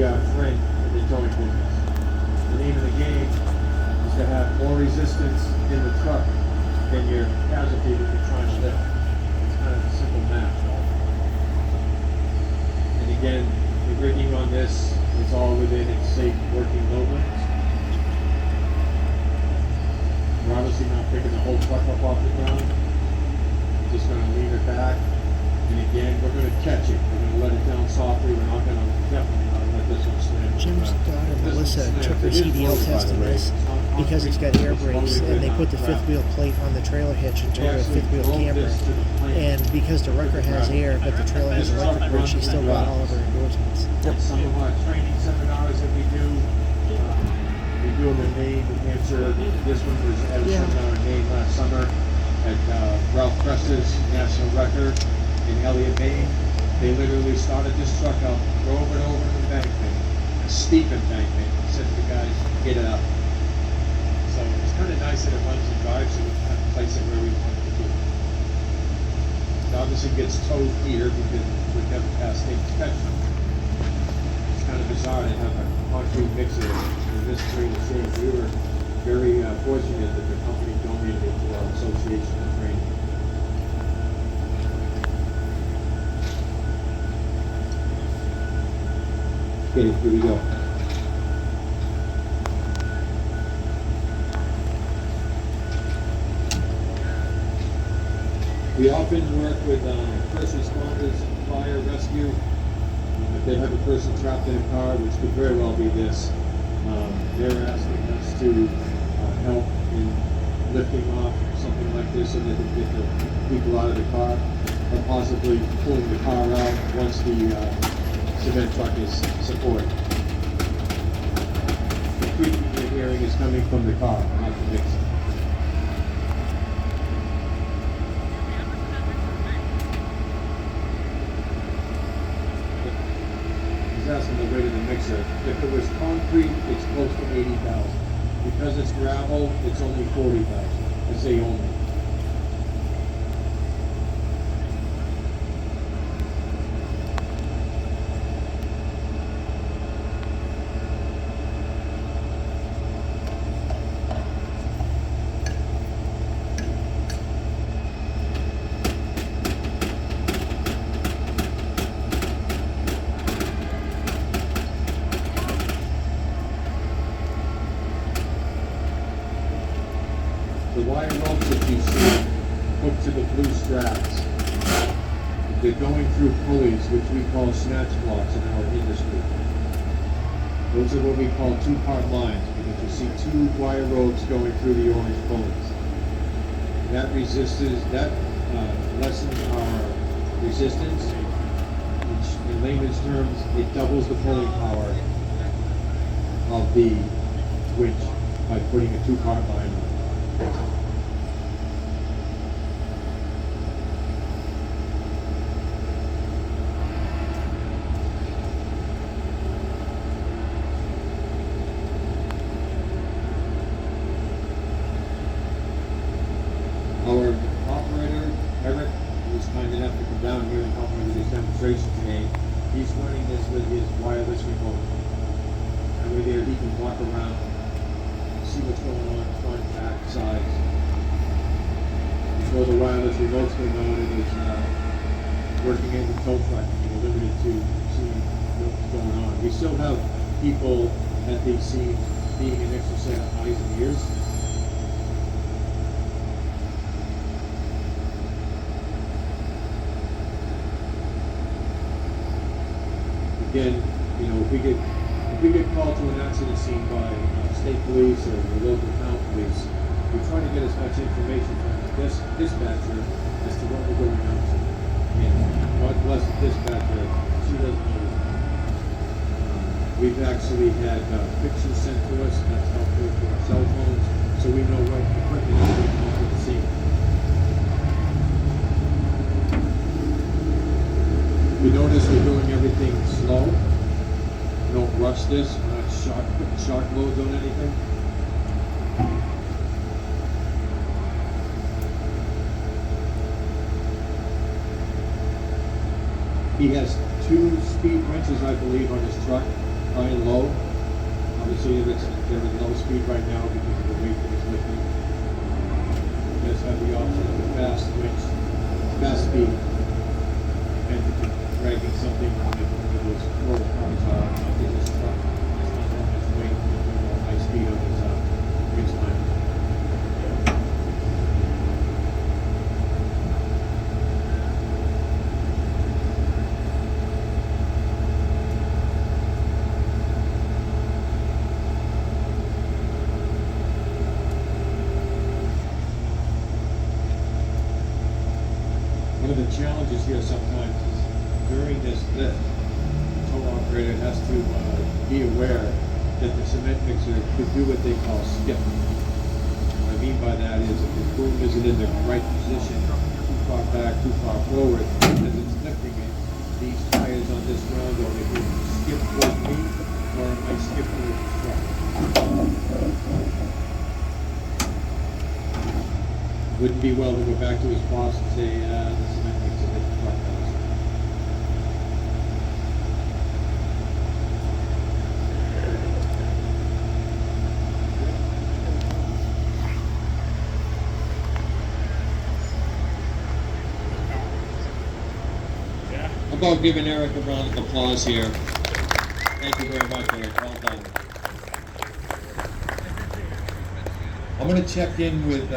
friend in the towing business. The name of the game is to have more resistance in the truck than your casualty that you're trying to lift. It's kind of a simple math. And again, the rigging on this is all within its safe working load limits. We're obviously not picking the whole truck up off the ground. We're just going to lean it back. And again, we're going to catch it. We're going to let it down softly. We're not going to, definitely not let this one slam. Jim's daughter, Melissa, took her CDL test in this because it's got air brakes, and they put the fifth wheel plate on the trailer hitch and told her a fifth wheel camper. And because the wrecker has air, but the trailer has electric brakes, she still got all of her endorsements. Some of our training seminars that we do them in Maine, New Hampshire. This one was at a seminar in Maine last summer at Ralph Preston's national record in Elliott, Maine. They literally started this truck up, drove it over an embankment, a steep embankment, and said to the guys, get it up. So it's kind of nice that it runs and drives, so we can kind of place it where we want it to be. It obviously gets towed here because we never passed state inspection. It's kind of bizarre to have a concrete mixer in this trailer shape. We were very fortunate that the company donated it to our association of training. Okay, here we go. We often work with first responders, fire, rescue. If they have a person trapped in a car, which could very well be this, they're asking us to help in lifting off something like this so that they can get the people out of the car, or possibly pulling the car out once the cement truck is supported. The creaking you're hearing is coming from the car, not the mixer. He's asking the weight of the mixer. If it was concrete, it's close to 80,000. Because it's gravel, it's only 40,000. I say only. The wire ropes that you see hooked to the blue straps, they're going through pulleys, which we call snatch blocks in our industry. Those are what we call two-part lines, because you see two wire ropes going through the orange pulleys. That lessens our resistance, which in layman's terms, it doubles the pulling power of the winch by putting a two-part line on. Our operator, Eric, was kind enough to come down here and help me with this demonstration today. He's running this with his wireless remote. And with there he can walk around, see what's going on, front, back, sides. Before the wireless remote's been on, it is working in the tow truck, and we're limited to seeing what's going on. We still have people at these scenes being an extra set of eyes and ears. Again, you know, if we get called to an accident scene by state police or the local town police, we try to get as much information from this dispatcher as to what we're going out to. And God bless the dispatcher, she doesn't know. We've actually had pictures sent to us, and that's helpful to our cell phones, so we know what equipment is being called to the scene. You notice we're doing everything slow. We don't rush this. We're not putting shock loads on anything. He has 2 speed wrenches, I believe, on his truck. high and low. Obviously, they're at low speed right now because of the weight that it's lifting. It does have the option of a fast switch, fast speed, and if you're dragging something with those roll cars out of this truck, it's not that much weight, high speed on this ridge line. One of the challenges here sometimes is during this lift, the tow operator has to be aware that the cement mixer could do what they call skip. What I mean by that is if the boom isn't in the right position, too far back, too far forward, as it's lifting it, these tires on this ground are going to skip towards me or it might skip towards the truck. Wouldn't be well to go back to his boss and say, the cement mixer hit the truck. How about giving Eric a round of applause here? Thank you very much, Eric. Well done. I'm going to check in with